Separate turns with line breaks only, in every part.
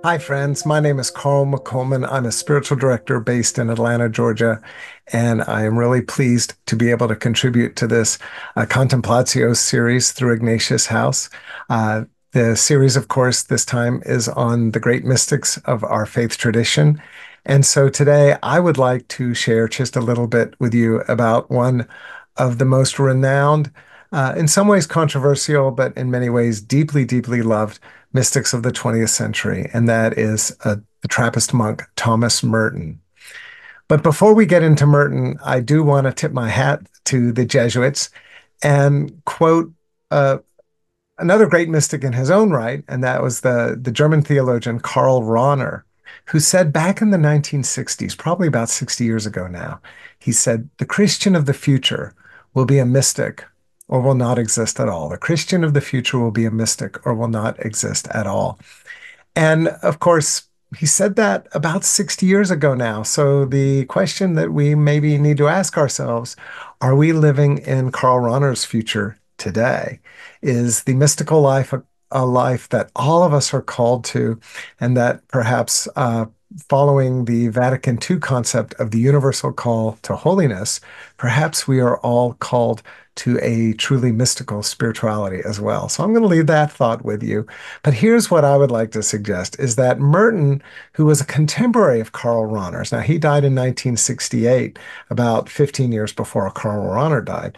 Hi, friends. My name is Carl McColman. I'm a spiritual director based in Atlanta, Georgia, and I am really pleased to be able to contribute to this Contemplatio series through Ignatius House. The series, of course, this time is on the great mystics of our faith tradition. And so today I would like to share just a little bit with you about one of the most renowned, in some ways controversial, but in many ways deeply, deeply loved mystics of the 20th century, and that is the Trappist monk Thomas Merton. But before we get into Merton, I do want to tip my hat to the Jesuits and quote uh, another great mystic in his own right, and that was the German theologian Karl Rahner, who said back in the 1960s, probably about 60 years ago now, he said, the Christian of the future will be a mystic or will not exist at all. The Christian of the future will be a mystic or will not exist at all. And of course, he said that about 60 years ago now. So the question that we maybe need to ask ourselves, are we living in Karl Rahner's future today? Is the mystical life a life that all of us are called to, and that perhaps following the Vatican II concept of the universal call to holiness, perhaps we are all called to a truly mystical spirituality as well. So I'm going to leave that thought with you. But here's what I would like to suggest is that Merton, who was a contemporary of Karl Rahner's, now he died in 1968, about 15 years before Karl Rahner died.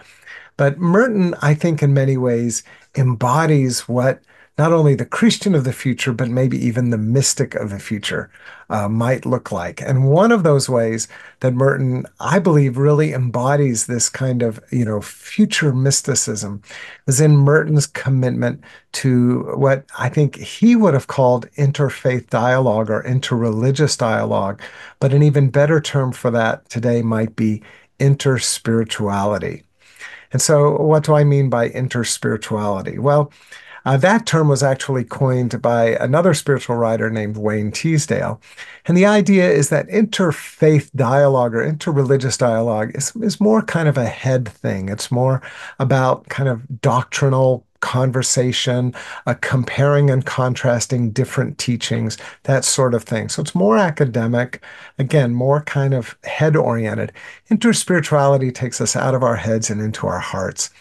But Merton, I think, in many ways embodies what not only the Christian of the future, but maybe even the mystic of the future might look like. And one of those ways that Merton, I believe, really embodies this kind of, future mysticism is in Merton's commitment to what I think he would have called interfaith dialogue or interreligious dialogue. But an even better term for that today might be interspirituality. And so, what do I mean by interspirituality? Well, that term was actually coined by another spiritual writer named Wayne Teasdale. And the idea is that interfaith dialogue or interreligious dialogue is more kind of a head thing. It's more about kind of doctrinal conversation, comparing and contrasting different teachings, that sort of thing. So it's more academic, again, more kind of head oriented. Interspirituality takes us out of our heads and into our hearts.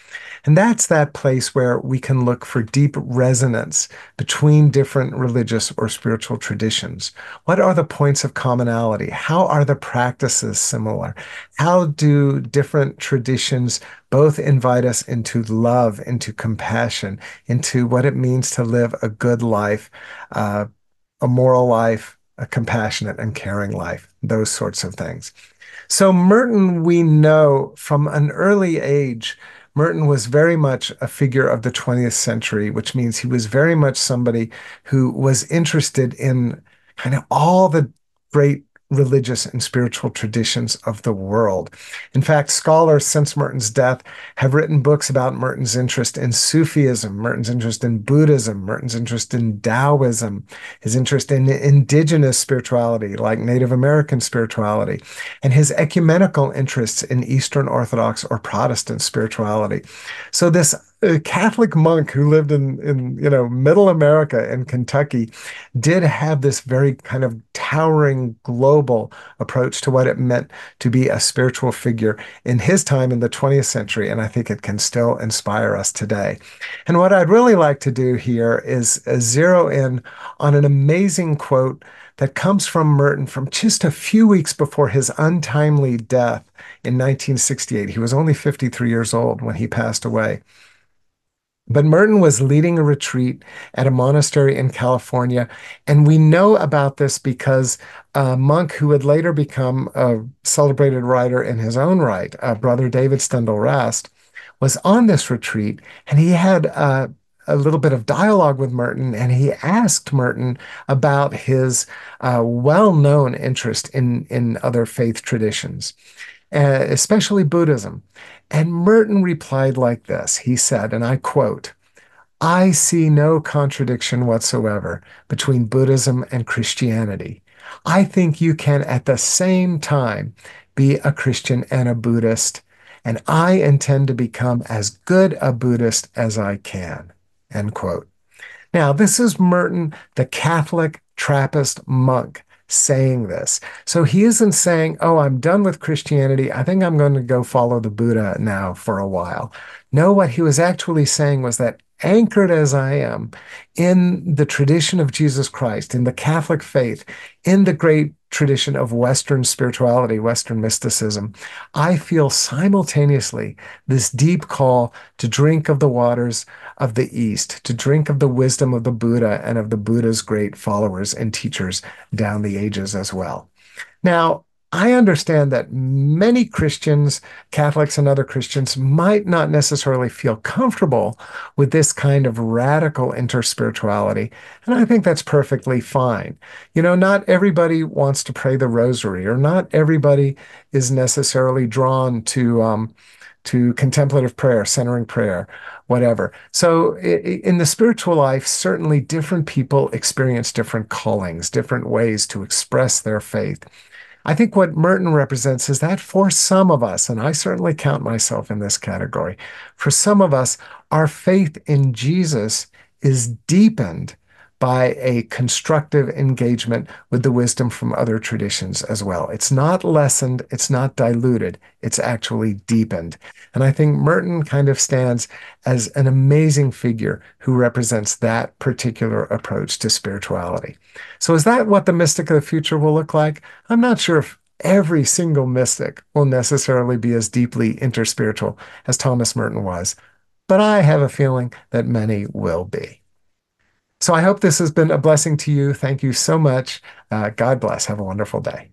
And that's that place where we can look for deep resonance between different religious or spiritual traditions. What are the points of commonality? How are the practices similar? How do different traditions both invite us into love, into compassion, into what it means to live a good life, uh, a moral life, a compassionate and caring life, those sorts of things. So Merton, we know from an early age, Merton was very much a figure of the 20th century, which means he was very much somebody who was interested in kind of all the great religious and spiritual traditions of the world. In fact, scholars since Merton's death have written books about Merton's interest in Sufism, Merton's interest in Buddhism, Merton's interest in Taoism, his interest in indigenous spirituality, like Native American spirituality, and his ecumenical interests in Eastern Orthodox or Protestant spirituality. So this Catholic monk who lived in middle America in Kentucky did have this very kind of towering global approach to what it meant to be a spiritual figure in his time in the 20th century, and I think it can still inspire us today. And what I'd really like to do here is zero in on an amazing quote that comes from Merton from just a few weeks before his untimely death in 1968. He was only 53 years old when he passed away. But Merton was leading a retreat at a monastery in California. And we know about this because a monk who would later become a celebrated writer in his own right, Brother David Stendhal Rast, was on this retreat and he had a little bit of dialogue with Merton, and he asked Merton about his well-known interest in other faith traditions, especially Buddhism. And Merton replied like this. He said, and I quote, I see no contradiction whatsoever between Buddhism and Christianity. I think you can at the same time be a Christian and a Buddhist, and I intend to become as good a Buddhist as I can. End quote. Now, this is Merton, the Catholic Trappist monk saying this. So he isn't saying, oh, I'm done with Christianity. I think I'm going to go follow the Buddha now for a while. No, what he was actually saying was that anchored as I am in the tradition of Jesus Christ, in the Catholic faith, in the great tradition of Western spirituality, Western mysticism, I feel simultaneously this deep call to drink of the waters of the East, to drink of the wisdom of the Buddha and of the Buddha's great followers and teachers down the ages as well. Now, I understand that many Christians, Catholics and other Christians, might not necessarily feel comfortable with this kind of radical interspirituality. And I think that's perfectly fine. You know, not everybody wants to pray the rosary, or not everybody is necessarily drawn to contemplative prayer, centering prayer, whatever. So, in the spiritual life, certainly different people experience different callings, different ways to express their faith. I think what Merton represents is that for some of us, and I certainly count myself in this category, for some of us, our faith in Jesus is deepened by a constructive engagement with the wisdom from other traditions as well. It's not lessened, it's not diluted, it's actually deepened. And I think Merton kind of stands as an amazing figure who represents that particular approach to spirituality. So, is that what the mystic of the future will look like? I'm not sure if every single mystic will necessarily be as deeply interspiritual as Thomas Merton was, but I have a feeling that many will be. So I hope this has been a blessing to you. Thank you so much. God bless. Have a wonderful day.